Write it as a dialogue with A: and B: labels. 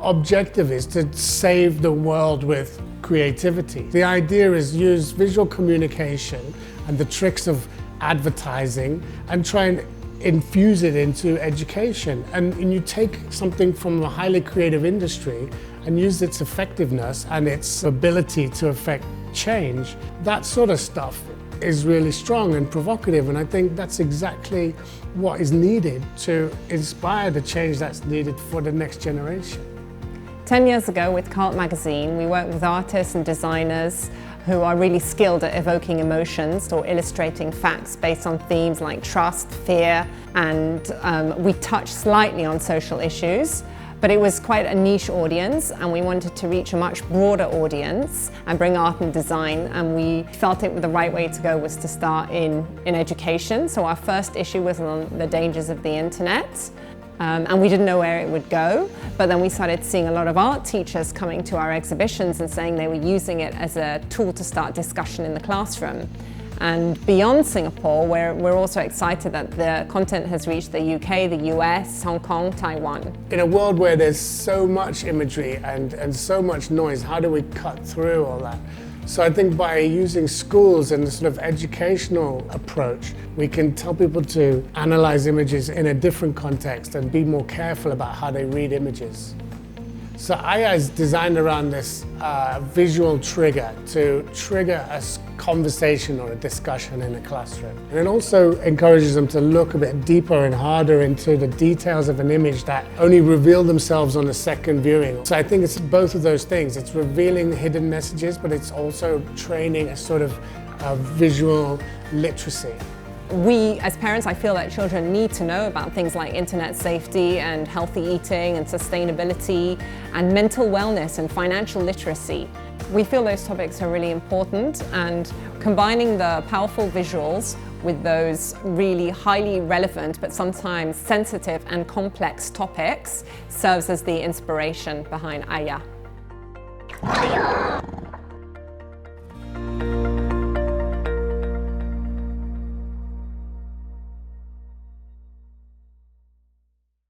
A: objective is to save the world with creativity. The idea is use visual communication and the tricks of advertising and try and infuse it into education. And you take something from a highly creative industry and use its effectiveness and its ability to affect change. That sort of stuff is really strong and provocative, and I think that's exactly what is needed to inspire the change that's needed for the next generation.
B: 10 years ago with Cult magazine, we worked with artists and designers who are really skilled at evoking emotions or illustrating facts based on themes like trust, fear, and we touched slightly on social issues. But it was quite a niche audience, and we wanted to reach a much broader audience and bring art and design, and we felt the right way to go was to start in education. So our first issue was on the dangers of the internet, and we didn't know where it would go. But then we started seeing a lot of art teachers coming to our exhibitions and saying they were using it as a tool to start discussion in the classroom. And beyond Singapore, we're also excited that the content has reached the UK, the US, Hong Kong, Taiwan.
A: In a world where there's so much imagery and so much noise, how do we cut through all that? So I think by using schools and the sort of educational approach, we can tell people to analyze images in a different context and be more careful about how they read images. So EYEYAH is designed around this visual trigger to trigger a conversation or a discussion in a classroom. And it also encourages them to look a bit deeper and harder into the details of an image that only reveal themselves on a second viewing. So I think it's both of those things. It's revealing hidden messages, but it's also training a sort of visual literacy.
B: We, as parents, I feel that children need to know about things like internet safety and healthy eating and sustainability and mental wellness and financial literacy. We feel those topics are really important, and combining the powerful visuals with those really highly relevant but sometimes sensitive and complex topics serves as the inspiration behind EYEYAH.